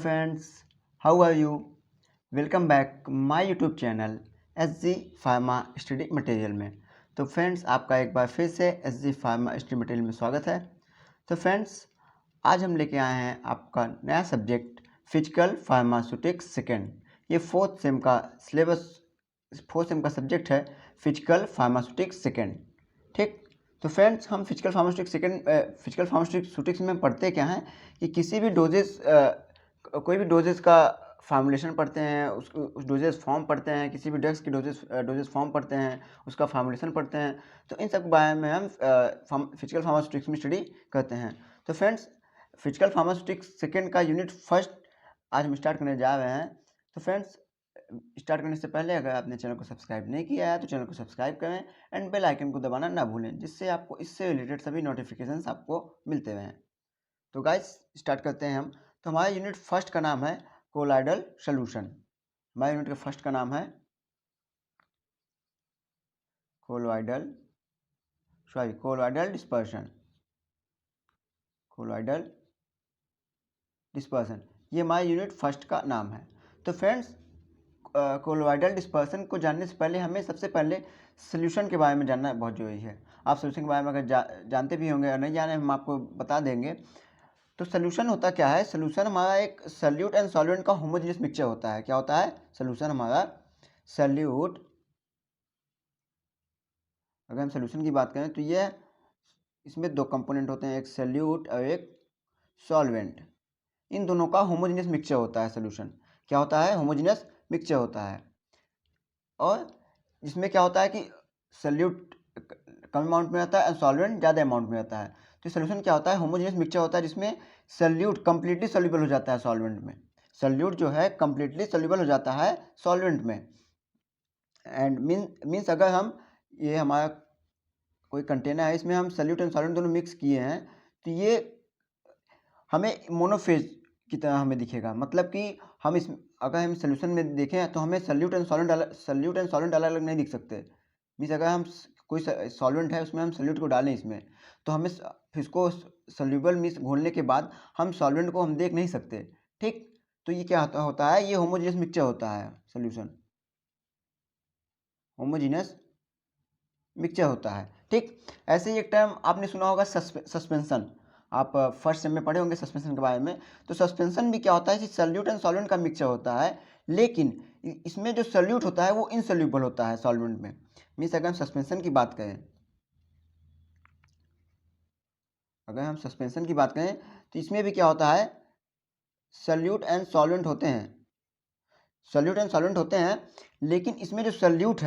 friends, how are you? Welcome back my YouTube channel SG pharma study material में। तो friends, आपका एक बार फिर से SG फार्मा स्टडी मटेरियल में स्वागत है। तो फ्रेंड्स, आज हम लेके आए हैं आपका नया सब्जेक्ट फिजिकल फार्मास्यूटिक्स सेकेंड। ये फोर्थ सेम का सब्जेक्ट है फिजिकल फार्मास्यूटिक्स सेकेंड। ठीक, तो फ्रेंड्स, हम फिजिकल फार्मास्यूटिक्स में पढ़ते क्या हैं कि किसी भी कोई भी डोजेस का फार्मूलेशन पढ़ते हैं, उस डोजेस फॉर्म पढ़ते हैं, किसी भी ड्रग्स की डोजेस फॉर्म पढ़ते हैं, उसका फार्मूलेशन पढ़ते हैं। तो इन सब के बारे में हम फिजिकल फार्मास्यूटिक्स में स्टडी करते हैं। तो फ्रेंड्स, फिजिकल फार्मास्यूटिक्स सेकेंड का यूनिट फर्स्ट आज हम स्टार्ट करने जा रहे हैं। तो फ्रेंड्स, स्टार्ट करने से पहले अगर आपने चैनल को सब्सक्राइब नहीं किया है तो चैनल को सब्सक्राइब करें एंड बेल आइकन को दबाना ना भूलें, जिससे आपको इससे रिलेटेड सभी नोटिफिकेशंस आपको मिलते रहें। तो गाइस, स्टार्ट करते हैं हम। तो हमारा यूनिट फर्स्ट का नाम है कोलाइडल सोल्यूशन। हमारे यूनिट का फर्स्ट का नाम है कोलाइडल डिस्पर्सन। ये हमारे यूनिट फर्स्ट का नाम है। तो फ्रेंड्स, कोलाइडल डिस्पर्सन को जानने से पहले हमें सबसे पहले सोल्यूशन के बारे में जानना बहुत जरूरी है। आप सोल्यूशन के बारे में अगर जानते भी होंगे और नहीं जाने, हम आपको बता देंगे। तो सोल्यूशन होता क्या है? सोल्यूशन हमारा एक सॉल्यूट एंड सॉल्वेंट का होमोजेनियस मिक्सचर होता है। क्या होता है? सोल्यूशन हमारा सॉल्यूट। अगर हम सोल्यूशन की बात करें तो ये इसमें दो कंपोनेंट होते हैं, एक सॉल्यूट और एक सॉल्वेंट। इन दोनों का होमोजेनियस मिक्सचर होता है सोल्यूशन। क्या होता है? होमोजेनियस मिक्सचर होता है। और इसमें क्या होता है कि सॉल्यूट कम अमाउंट में आता है और सॉल्वेंट ज़्यादा अमाउंट में आता है। तो सोल्यूशन क्या होता है? होमोजेनियस मिक्सचर होता है जिसमें सॉल्यूट कंप्लीटली सोल्यूबल हो जाता है सॉल्वेंट में। सॉल्यूट जो है कंप्लीटली सोल्यूबल हो जाता है सॉल्वेंट में। एंड मीन्स अगर हम ये हमारा कोई कंटेनर है, इसमें हम सॉल्यूट एंड सॉल्वेंट दोनों मिक्स किए हैं, तो ये हमें मोनोफेज की तरह हमें दिखेगा। मतलब कि हम अगर हम सोल्यूशन में देखें तो हमें सॉल्यूट एंड सॉल्वेंट अलग अलग नहीं दिख सकते। मीन्स अगर हम कोई सॉल्वेंट है, उसमें हम सॉल्यूट को डालें इसमें, तो हमें फिर इसको सोल्यूबल मिक्स घोलने के बाद हम सॉल्वेंट को हम देख नहीं सकते। ठीक, तो ये क्या होता है? ये होमोजेनियस मिक्सचर होता है सोल्यूशन, होमोजेनियस मिक्सचर होता है। ठीक, ऐसे ही एक टर्म आपने सुना होगा सस्पेंशन। आप फर्स्ट सेम में पढ़े होंगे सस्पेंशन के बारे में। तो सस्पेंशन भी क्या होता है कि सॉल्यूट एंड सॉल्वेंट का मिक्सचर होता है, लेकिन इसमें जो सॉल्यूट होता है वो इनसॉल्यूबल होता है सॉल्वेंट में। मीन्स अगर हम सस्पेंशन की बात करें तो इसमें भी क्या होता है? सॉल्यूट एंड सॉल्वेंट होते हैं, लेकिन इसमें जो सॉल्यूट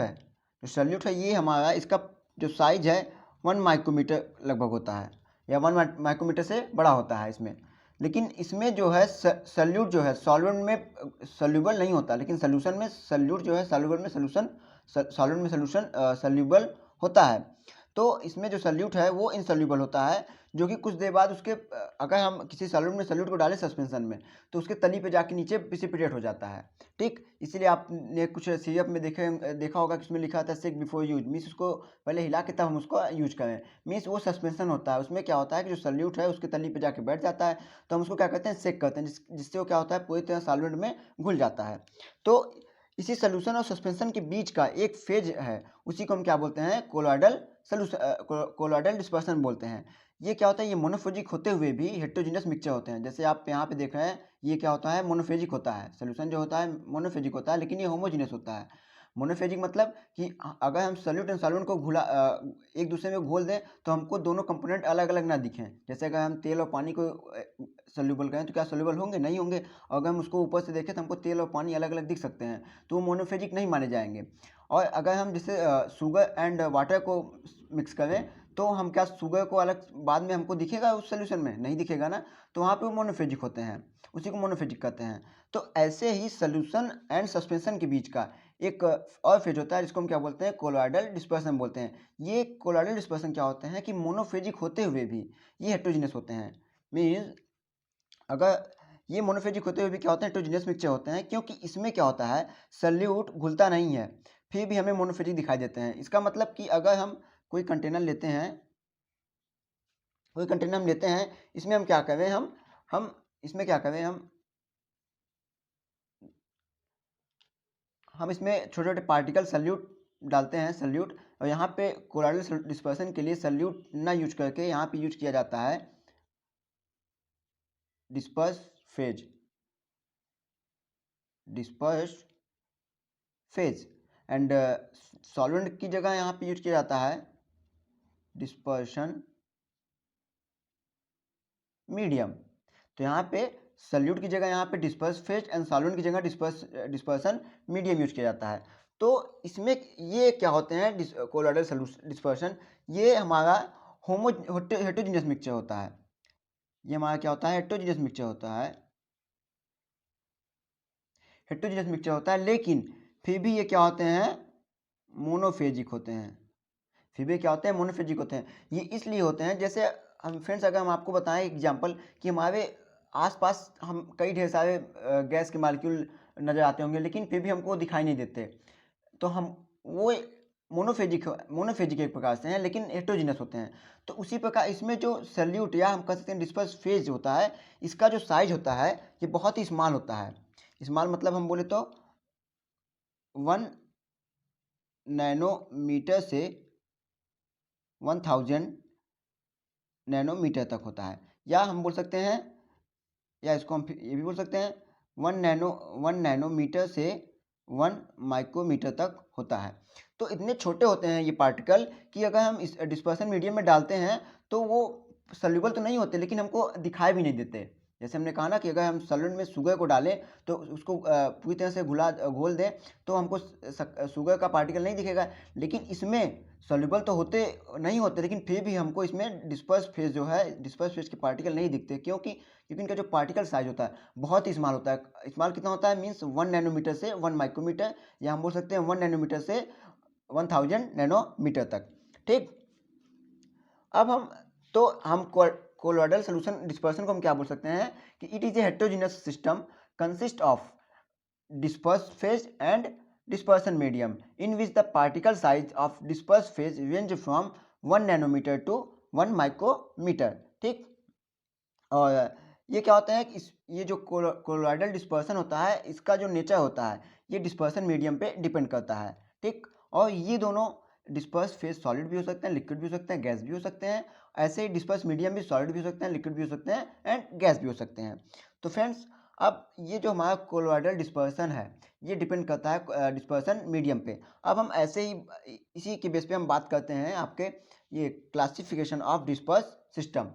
है ये हमारा, इसका जो साइज है 1 माइक्रोमीटर लगभग होता है, या 1 माइक्रोमीटर से बड़ा होता है इसमें। लेकिन इसमें जो है सॉल्यूट जो है सॉल्वेंट में सॉल्यूबल नहीं होता, लेकिन सोल्यूशन में सॉल्यूट जो है सॉल्वेंट में सोल्यूशन सॉल्यूबल होता है। तो इसमें जो सॉल्यूट है वो इनसॉल्यूबल होता है, जो कि कुछ देर बाद उसके अगर हम किसी सॉल्यूट को डालें सस्पेंशन में, तो उसके तली पे जाके नीचे प्रिसिपिटेट हो जाता है। ठीक, इसीलिए आपने कुछ सीरप में देखा होगा कि उसमें लिखा था शेक बिफोर यूज। मीन्स उसको पहले हिला के तब हम उसको यूज करें। मीन्स वो सस्पेंशन होता है। उसमें क्या होता है कि जो सॉल्यूट है उसके तली पे जाके बैठ जाता है, तो हम उसको क्या करते हैं? शेक करते हैं, जिससे वो क्या होता है? पूरी तरह सॉल्वेंट में घुल जाता है। तो इसी सोल्यूशन और सस्पेंशन के बीच का एक फेज है, उसी को हम क्या बोलते हैं? कोलाइडल डिस्पर्सन बोलते हैं। ये क्या होता है? ये मोनोफेजिक होते हुए भी हेटेरोजेनस मिक्सचर होते हैं। जैसे आप यहाँ पे देख रहे हैं, ये क्या होता है? मोनोफेजिक होता है। सोल्यूशन जो होता है मोनोफेजिक होता है, लेकिन ये होमोजेनस होता है। मोनोफेजिक मतलब कि अगर हम सॉल्यूट एंड सॉल्वेंट को एक दूसरे में घोल दें तो हमको दोनों कंपोनेंट अलग अलग ना दिखें। जैसे अगर हम तेल और पानी को सोल्यूबल करें तो क्या सोल्यूबल होंगे? नहीं होंगे। और अगर हम उसको ऊपर से देखें तो हमको तेल और पानी अलग अलग दिख सकते हैं, तो वो मोनोफेजिक नहीं माने जाएंगे। और अगर हम जैसे शुगर एंड वाटर को मिक्स करें, तो हम क्या शुगर को अलग बाद में हमको दिखेगा उस सोल्यूशन में? नहीं दिखेगा ना। तो वहाँ पे वो मोनोफेजिक होते हैं, उसी को मोनोफेजिक कहते हैं। तो ऐसे ही सोल्यूशन एंड सस्पेंशन के बीच का एक और फेज होता है, जिसको हम क्या बोलते हैं? कोलाइडल डिस्पर्सन बोलते हैं। ये कोलाइडल डिस्पर्सन क्या होते हैं कि मोनोफेजिक होते हुए भी ये हेटेरोजेनस होते हैं। मीन्स अगर ये मोनोफेजिक होते हुए भी क्या होते हैं? हेटेरोजेनस मिक्सचर होते हैं, क्योंकि इसमें क्या होता है? सॉल्यूट घुलता नहीं है, फिर भी हमें मोनोफेजिक दिखाई देते हैं। इसका मतलब कि अगर हम कोई कंटेनर लेते हैं, इसमें हम क्या करें? हम इसमें क्या करें? हम हम इसमें छोटे छोटे पार्टिकल सल्यूट डालते हैं, सल्यूट, और यहाँ पे कोलॉइडल डिस्पर्सन के लिए सल्यूट ना यूज करके यहाँ पे यूज किया जाता है disperse phase, disperse phase. And solvent की जगह यहाँ पे यूज किया जाता है डिस्पर्शन मीडियम। तो यहाँ पे सल्यूट की जगह यहाँ पे डिस्पर्स फेज एंड सॉल्वेंट की जगह डिस्पर्सन मीडियम यूज किया जाता है। तो इसमें ये क्या होते हैं कोलॉइडल डिस्पर्सन, ये हमारा हेटेरोजेनियस मिक्सचर होता है, ये हमारा क्या होता है, हेटेरोजेनियस मिक्सचर होता है, हेटेरोजेनियस मिक्सचर होता है। लेकिन फिर भी ये क्या होते हैं, मोनोफेजिक होते हैं, फिर भी क्या होते हैं, मोनोफेजिक होते हैं। ये इसलिए होते हैं, जैसे हम फ्रेंड्स अगर हम आपको बताएं एग्जांपल कि हमारे आसपास हम कई ढेर सारे गैस के मालिक्यूल नज़र आते होंगे, लेकिन फिर भी हमको दिखाई नहीं देते, तो हम वो मोनोफेजिक एक प्रकार से हैं, लेकिन हेटेरोजेनस होते हैं। तो उसी प्रकार इसमें जो सल्यूट या हम कह सकते हैं डिस्पर्स फेज होता है, इसका जो साइज होता है ये बहुत ही स्मॉल होता है। स्मॉल मतलब हम बोले तो 1 नैनोमीटर से 1000 नैनोमीटर तक होता है, या हम बोल सकते हैं, या इसको हम ये भी बोल सकते हैं 1 नैनोमीटर से 1 माइक्रोमीटर तक होता है। तो इतने छोटे होते हैं ये पार्टिकल कि अगर हम इस डिस्पर्सन मीडियम में डालते हैं तो वो सॉल्युबल तो नहीं होते, लेकिन हमको दिखाई भी नहीं देते। जैसे हमने कहा ना कि अगर हम सॉल्वेंट में शुगर को डालें तो उसको पूरी तरह से घोल दें तो हमको शुगर का पार्टिकल नहीं दिखेगा, लेकिन इसमें सॉल्युबल तो होते नहीं होते, लेकिन फिर भी हमको इसमें डिस्पर्स फेज जो है, डिस्पर्स फेज के पार्टिकल नहीं दिखते। क्योंकि इनका जो पार्टिकल साइज होता है बहुत ही स्मॉल होता है। स्मॉल कितना होता है, मीन्स 1 नैनोमीटर से 1 माइक्रोमीटर, या हम बोल सकते हैं 1 नैनोमीटर से 1000 नैनोमीटर तक। ठीक, अब हम कोलॉइडल सॉल्यूशन डिस्पर्सन को हम क्या बोल सकते हैं कि it is a heterogeneous system consist of dispersed phase and dispersion medium in which the particle size of dispersed phase range from 1 nanometer to 1 micrometer। ठीक, और ये क्या होता है कि ये जो कोलॉइडल डिस्पर्सन होता है इसका जो नेचर होता है ये डिस्पर्सन मीडियम पे डिपेंड करता है। ठीक, और ये दोनों डिस्पर्स फेज सॉलिड भी हो सकते हैं, लिक्विड भी हो सकते हैं, गैस भी हो सकते हैं। ऐसे ही डिस्पर्स मीडियम भी सॉलिड भी हो सकते हैं, लिक्विड भी हो सकते हैं एंड गैस भी हो सकते हैं। तो फ्रेंड्स, अब ये जो हमारा कोलॉइडल डिस्पर्सन है ये डिपेंड करता है डिस्पर्सन मीडियम पे। अब हम ऐसे ही इसी के बेस पे हम बात करते हैं आपके ये क्लासिफिकेशन ऑफ डिस्पर्स सिस्टम।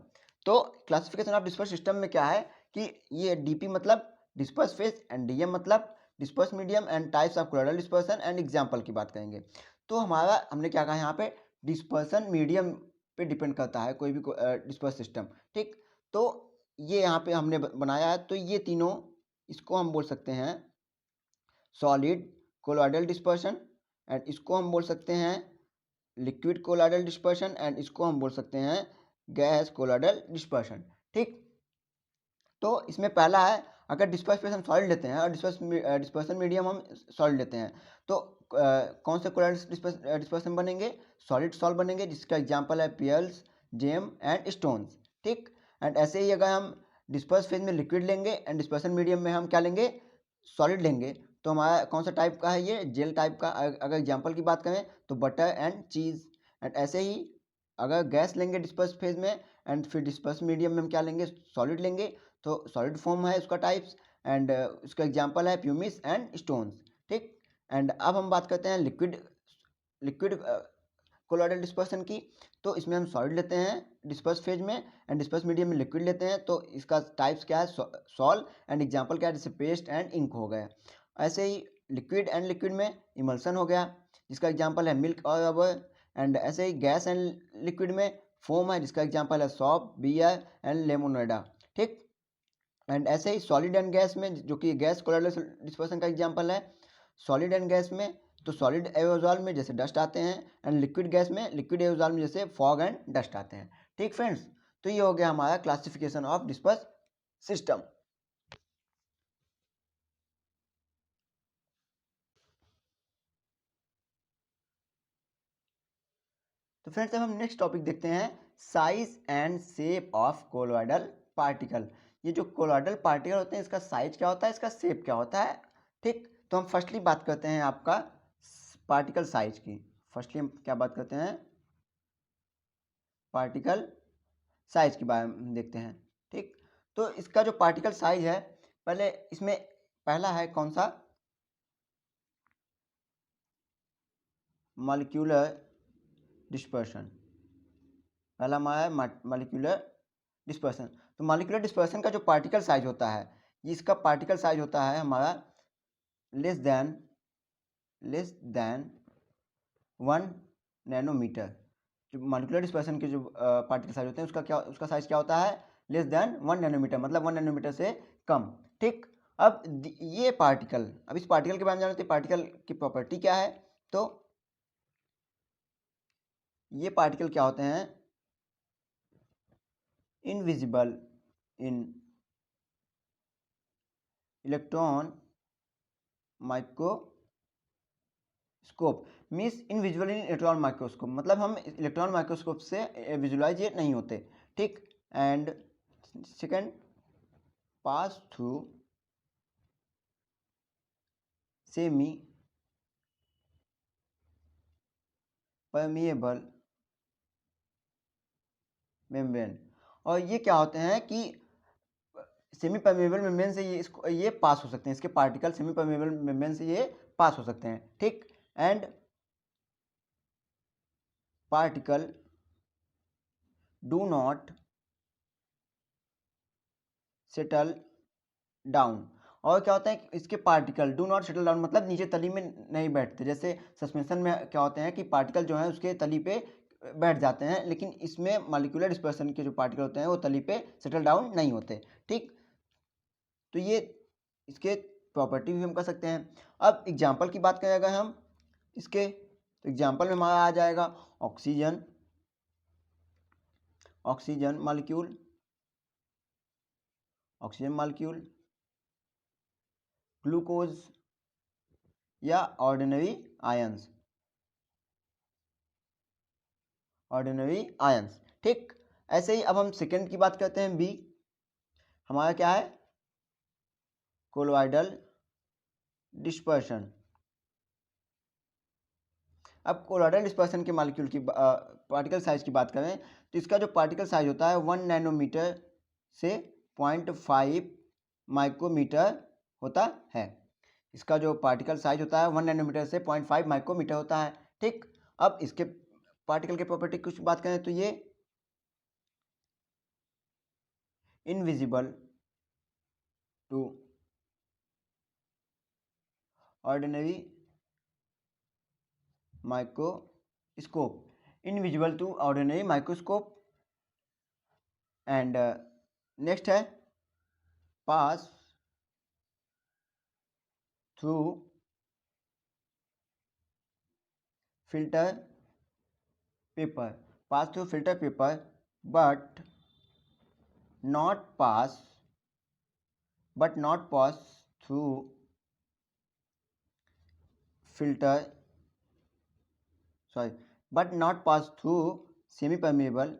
तो क्लासिफिकेशन ऑफ डिस्पर्स सिस्टम में क्या है कि ये डीपी मतलब डिस्पर्स फेज एंड डीएम मतलब disperse medium and types of colloidal dispersion and example की बात करेंगे। तो हमारा हमने क्या कहा यहाँ पे डिस्पर्सन मीडियम पे डिपेंड करता है कोई भी डिस्पर्स सिस्टम। ठीक, तो ये यहाँ पे हमने बनाया है, तो ये तीनों इसको हम बोल सकते हैं सॉलिड कोलॉइडल डिस्पर्सन, एंड इसको हम बोल सकते हैं लिक्विड कोलॉइडल डिस्पर्सन, एंड इसको हम बोल सकते हैं गैस कोलॉइडल डिस्पर्सन। ठीक, तो इसमें पहला है अगर डिस्पर्स फेज हम सॉलिड लेते हैं और डिस्पर्सन मीडियम हम सॉलिड लेते हैं तो कौन से कोलॉइडल डिस्पर्सन बनेंगे, सॉलिड सॉल्ट बनेंगे, जिसका एग्जांपल है पेयर्स, जेम एंड स्टोन्स। ठीक, एंड ऐसे ही अगर हम डिस्पर्स फेज में लिक्विड लेंगे एंड डिस्पर्सन मीडियम में हम क्या लेंगे, सॉलिड लेंगे, तो हमारा कौन सा टाइप का है, ये जेल टाइप का। अगर एग्जांपल की बात करें तो बटर एंड चीज़। एंड ऐसे ही अगर गैस लेंगे डिस्पर्स फेज में एंड फिर डिस्पर्स मीडियम में हम क्या लेंगे, सॉलिड लेंगे, तो सॉलिड फॉर्म है उसका टाइप्स, एंड उसका एग्जांपल है प्यूमिस एंड स्टोन्स। ठीक, एंड अब हम बात करते हैं लिक्विड कोलॉइडल डिस्पर्सन की। तो इसमें हम सॉलिड लेते हैं डिस्पर्स फेज में एंड डिस्पर्स मीडियम में लिक्विड लेते हैं, तो इसका टाइप्स क्या है, सॉल, एंड एग्जांपल क्या है, जैसे पेस्ट एंड इंक हो गया। ऐसे ही लिक्विड में इमल्सन हो गया, जिसका एग्जांपल है मिल्क और रबर। एंड ऐसे ही गैस एंड लिक्विड में फोम है, जिसका एग्जांपल है सॉप, बियर एंड लेमोनेडा। ठीक, एंड ऐसे ही सॉलिड एंड गैस में, जो कि गैस कोलॉइडल डिस्पर्सन का एग्जांपल है, सॉलिड एंड गैस में तो सॉलिड एरोजॉल में जैसे डस्ट आते हैं, एंड लिक्विड गैस में, लिक्विड एरोजॉल में जैसे फॉग एंड डस्ट आते हैं। ठीक फ्रेंड्स, तो ये हो गया हमारा क्लासिफिकेशन ऑफ डिस्पर्स सिस्टम। तो फ्रेंड्स, अब हम नेक्स्ट टॉपिक देखते हैं, size and shape of colloidal particle. ये जो कोलॉइडल पार्टिकल होते हैं इसका साइज क्या होता है, इसका शेप क्या होता है। ठीक, तो हम फर्स्टली बात करते हैं आपका पार्टिकल साइज की। फर्स्टली हम क्या बात करते हैं, पार्टिकल साइज के बारे में देखते हैं। ठीक, तो इसका जो पार्टिकल साइज है, पहले इसमें पहला है कौन सा, मॉलिक्यूलर डिस्पर्शन। पहला हमारा है मॉलिक्यूलर डिस्पर्सन। तो मॉलिक्यूलर डिस्पर्सन का जो पार्टिकल साइज होता है, इसका पार्टिकल साइज होता है हमारा लेस देन 1 नैनोमीटर। जो मॉलिक्यूलर डिस्पर्सन के जो पार्टिकल साइज होते हैं उसका साइज क्या होता है, लेस देन 1 नैनोमीटर, मतलब 1 नैनोमीटर से कम। ठीक, अब ये पार्टिकल, अब इस पार्टिकल के बारे में जानते हैं, पार्टिकल की प्रॉपर्टी क्या है। तो ये पार्टिकल क्या होते हैं, इनविजिबल इन इलेक्ट्रॉन माइक्रोस्कोप। मीन्स इनविजिबल इन इलेक्ट्रॉन माइक्रोस्कोप, मतलब हम इलेक्ट्रॉन माइक्रोस्कोप से विजुलाइज ये नहीं होते। ठीक, and second, pass through semi permeable membrane. और ये क्या होते हैं कि सेमी परमेबल मेम्ब्रेन से ये पास हो सकते हैं, इसके पार्टिकल सेमी परमेबल मेम्ब्रेन से ये पास हो सकते हैं। ठीक, and particle do not settle down. और क्या होता है कि इसके particle do not settle down, मतलब नीचे तली में नहीं बैठते। जैसे सस्पेंशन में क्या होते हैं कि पार्टिकल जो है उसके तली पे बैठ जाते हैं, लेकिन इसमें मॉलिक्यूलर डिस्पर्सन के जो पार्टिकल होते हैं वो तली पे सेटल डाउन नहीं होते। ठीक, तो ये इसके प्रॉपर्टी भी हम कर सकते हैं। अब एग्जाम्पल की बात करें अगर हम इसके, तो एग्जाम्पल में हमारा आ जाएगा ऑक्सीजन मॉलिक्यूल, ग्लूकोज या ऑर्डिनरी आयंस। ठीक, ऐसे ही अब हम सेकेंड की बात करते हैं, बी हमारा क्या है, कोलोइडल डिस्पर्शन। अब कोलोइडल डिस्पर्सन के मॉलिक्यूल की पार्टिकल साइज की बात करें, तो इसका जो पार्टिकल साइज होता है 1 नैनोमीटर से 0.5 माइक्रोमीटर होता है। इसका जो पार्टिकल साइज होता है 1 नैनोमीटर से 0.5 माइक्रोमीटर होता है। ठीक, अब इसके पार्टिकल के प्रॉपर्टी कुछ बात करें तो ये invisible to ordinary microscope, and next है pass through filter paper, but not pass through filter but not pass through semi permeable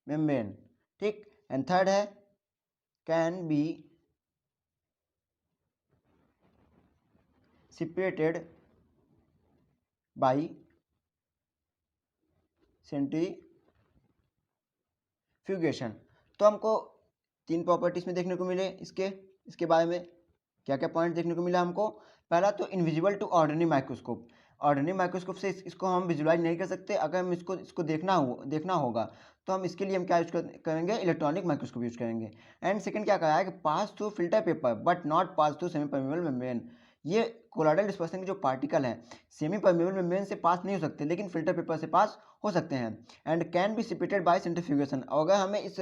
membrane। ठीक, एंड थर्ड है can be separated by centrifugation. तो हमको तीन प्रॉपर्टीज में देखने को मिले इसके बारे में क्या क्या पॉइंट देखने को मिला हमको। पहला तो invisible to ordinary microscope, ordinary microscope से इसको हम विजुलाइज नहीं कर सकते। अगर हम इसको देखना होगा तो हम इसके लिए हम क्या यूज करेंगे, इलेक्ट्रॉनिक माइक्रोस्कोप यूज करेंगे। एंड सेकंड क्या कहा है कि पास through filter paper but not pass through semi permeable membrane. ये कोलोइडल डिस्पर्सन के जो पार्टिकल हैं सेमी परमेबल मेम्ब्रेन से पास नहीं हो सकते, लेकिन फिल्टर पेपर से पास हो सकते हैं। And can be separated by centrifugation. और अगर हमें इस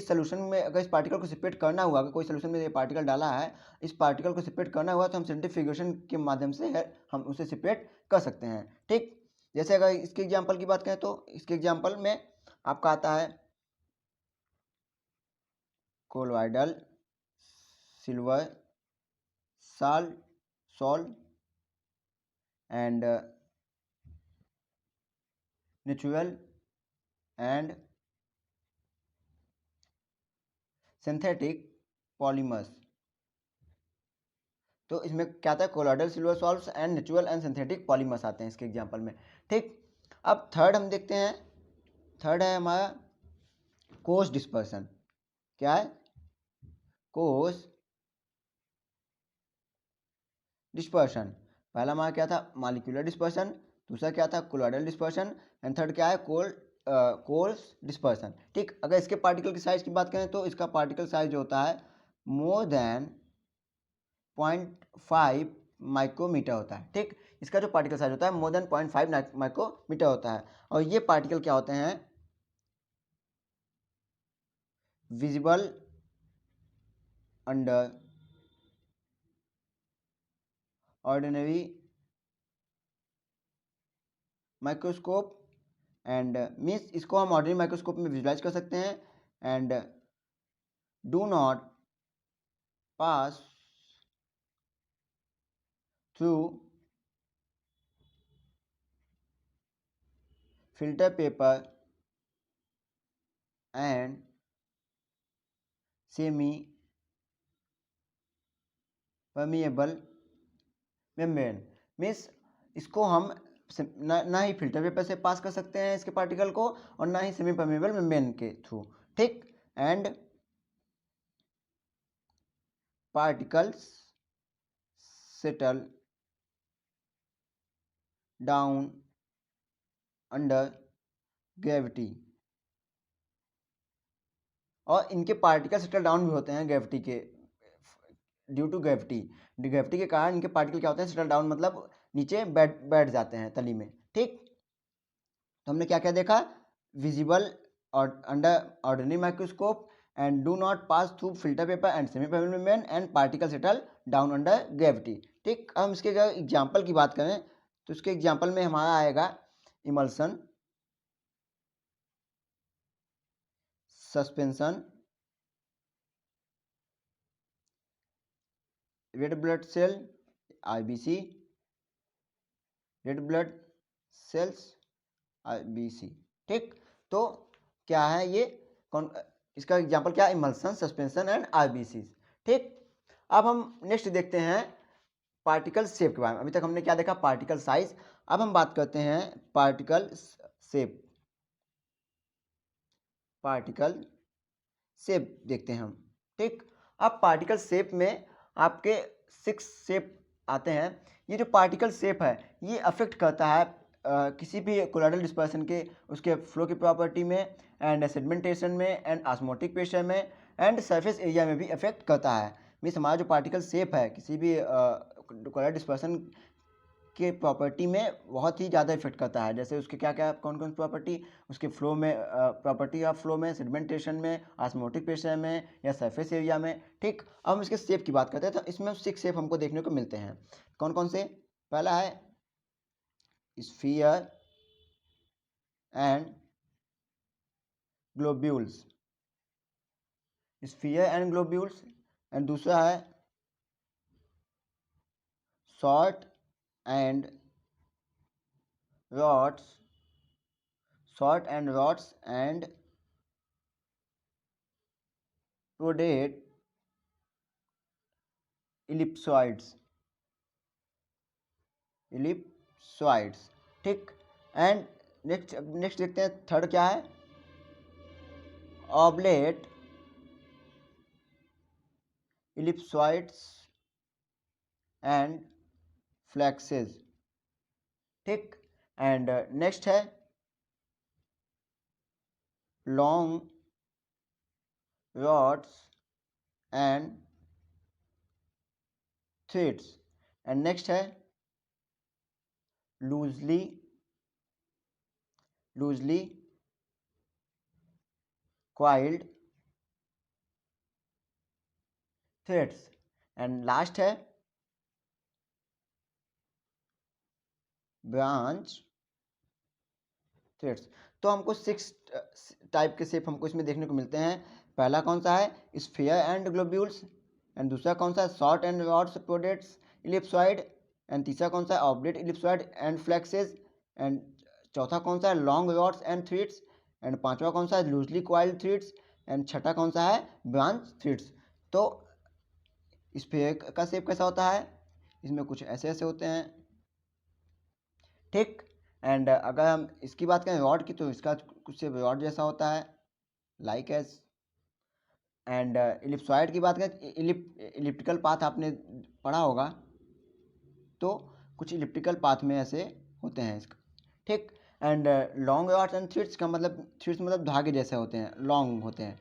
सोल्यूशन में अगर इस पार्टिकल को सेपरेट करना हुआ, अगर कोई सोल्यूशन में ये पार्टिकल डाला है, इस पार्टिकल को सेपरेट करना हुआ तो हम सेंट्रीफ्यूगेशन के माध्यम से हम उसे सेपरेट कर सकते हैं। ठीक, जैसे अगर इसके एग्जांपल की बात करें तो इसके एग्जांपल में आपका आता है colloidal silver sol and natural and synthetic polymers. तो इसमें क्या आता है, colloidal silver sols and natural and synthetic polymers आते हैं इसके एग्जांपल में। ठीक, अब थर्ड हम देखते हैं, थर्ड है हमारा कोस डिस्पर्सन। क्या है, कोस डिस्पर्शन। पहला हमारा क्या था, मॉलिक्यूलर डिस्पर्शन, दूसरा क्या था, कोलॉइडल डिस्पर्शन, एंड थर्ड क्या है, कोल्स डिस्पर्सन। ठीक, अगर इसके पार्टिकल की साइज की बात करें तो इसका पार्टिकल साइज जो होता है मोर देन 0.5 माइक्रोमीटर होता है। ठीक, इसका जो पार्टिकल साइज होता है मोर देन 0.5 माइक्रोमीटर होता है। और ये पार्टिकल क्या होते हैं, visible under ordinary microscope and means इसको हम ऑर्डिनरी माइक्रोस्कोप में विजुलाइज कर सकते हैं, and do not pass through filter paper and semi permeable membrane. Means इसको हम ना ही फिल्टर पेपर से पास कर सकते हैं इसके पार्टिकल को, और ना ही सेमी परमिएबल मेम्ब्रेन के थ्रू। ठीक, and particles settle down under gravity. और इनके पार्टिकल सेटल डाउन भी होते हैं ग्रेविटी के, ड्यू टू ग्रेविटी। ग्रेविटी के कारण इनके पार्टिकल क्या होते हैं, सेटल डाउन मतलब नीचे बैठ जाते हैं तली में। ठीक, तो हमने क्या क्या देखा, विजिबल और under ordinary microscope and do not pass through filter paper and semi permeable membrane and particle settle down under gravity. ठीक, हम इसके अगर एग्जाम्पल की बात करें तो इसके एग्जाम्पल में हमारा आएगा emulsion, suspension, red blood cell IBC, red blood cells IBC. ठीक, तो क्या है ये, कौन, इसका एग्जांपल क्या है, इमल्सन, सस्पेंशन एंड आईबीसी। ठीक, अब हम नेक्स्ट देखते हैं पार्टिकल शेप के बारे में। अभी तक हमने क्या देखा, पार्टिकल साइज। अब हम बात करते हैं पार्टिकल शेप। पार्टिकल शेप देखते हैं हम। ठीक, अब पार्टिकल शेप में आपके 6 शेप आते हैं। ये जो पार्टिकल शेप है ये अफेक्ट करता है किसी भी कोलॉइडल डिस्पर्सन के, उसके फ्लो की प्रॉपर्टी में, एंड सेडिमेंटेशन में, एंड ऑस्मोटिक प्रेशर में, एंड सरफेस एरिया में भी अफेक्ट करता है। मीन्स हमारा जो पार्टिकल शेप है किसी भी कोलॉइडल डिस्पर्सन के प्रॉपर्टी में बहुत ही ज़्यादा इफेक्ट करता है। जैसे उसके क्या क्या कौन कौन प्रॉपर्टी, उसके फ्लो में, प्रॉपर्टी ऑफ फ्लो में, सेडिमेंटेशन में, ऑस्मोटिक प्रेशर में, या सरफेस एरिया में। ठीक, अब हम इसके शेप की बात करते हैं तो इसमें 6 शेप हमको देखने को मिलते हैं। कौन कौन से, पहला है sphere and globules, sphere and globules, and दूसरा है short and rods, short and rods and prodate ellipsoids, ellipsoids। ठीक, एंड नेक्स्ट देखते हैं थर्ड क्या है, ऑब्लेट ellipsoids एंड फ्लैक्सेस। ठीक, एंड नेक्स्ट है long rods and threads, and next है loosely coiled threads, and last है ब्रांच थ्रेड्स। तो हमको 6 टाइप के शेप हमको इसमें देखने को मिलते हैं। पहला कौन सा है, स्फीयर एंड ग्लोब्यूल्स, एंड दूसरा कौन सा है, short and rods prolates ellipsoid, and तीसरा कौन सा है, oblate ellipsoid and flakes, and चौथा कौन सा है, long rods and threads, and पांचवा कौन सा है, लूजली कॉइल्ड थ्रेड्स, एंड छठा कौन सा है, ब्रांच थ्रिड्स। तो स्फीयर का शेप कैसा होता है, इसमें कुछ ऐसे ऐसे होते हैं, ठीक। एंड अगर हम इसकी बात करें रॉड की, तो इसका कुछ रॉड जैसा होता है, लाइक एस। एंड इलिप्सॉइड की बात करें, इलिप्टिकल पाथ आपने पढ़ा होगा, तो कुछ इलिप्टिकल पाथ में ऐसे होते हैं इसका, ठीक। एंड लॉन्ग रॉड्स एंड थ्रिड्स का मतलब, थ्रिड्स मतलब धागे जैसे होते हैं, लॉन्ग होते हैं,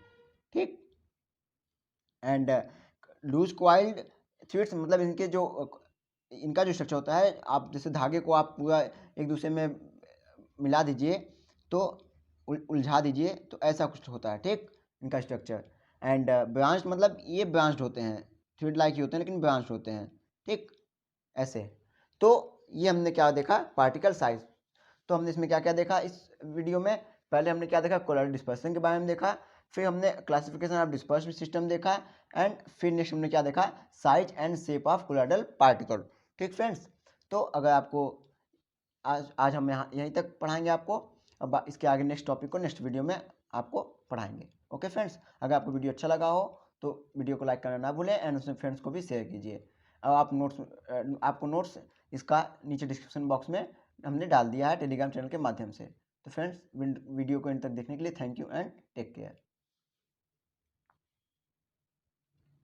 ठीक। एंड लूज क्वाइल्ड थ्रिड्स मतलब इनके जो इनका जो स्ट्रक्चर होता है, आप जैसे धागे को आप पूरा एक दूसरे में मिला दीजिए, तो उलझा दीजिए, तो ऐसा कुछ होता है, ठीक, इनका स्ट्रक्चर। एंड ब्रांच मतलब ये ब्रांच्ड होते हैं, थ्रेड लाइक ही होते हैं लेकिन ब्रांच्ड होते हैं, ठीक, ऐसे। तो ये हमने क्या देखा, पार्टिकल साइज। तो हमने इसमें क्या क्या देखा इस वीडियो में, पहले हमने क्या देखा, कोलोइडल डिस्पर्सन के बारे में देखा, फिर हमने क्लासिफिकेशन ऑफ डिस्पर्सिव सिस्टम देखा, एंड फिर नेक्स्ट हमने क्या देखा, size and shape of colloidal particle, ठीक फ्रेंड्स। तो अगर आपको आज हम यहाँ यहीं तक पढ़ाएंगे आपको, अब इसके आगे नेक्स्ट टॉपिक को नेक्स्ट वीडियो में आपको पढ़ाएंगे। ओके फ्रेंड्स, अगर आपको वीडियो अच्छा लगा हो तो वीडियो को लाइक करना ना भूलें, एंड उसमें फ्रेंड्स को भी शेयर कीजिए। अब आप आपको नोट्स इसका नीचे डिस्क्रिप्शन बॉक्स में हमने डाल दिया है टेलीग्राम चैनल के माध्यम से। तो फ्रेंड्स, वीडियो को इन तक देखने के लिए thank you and take care.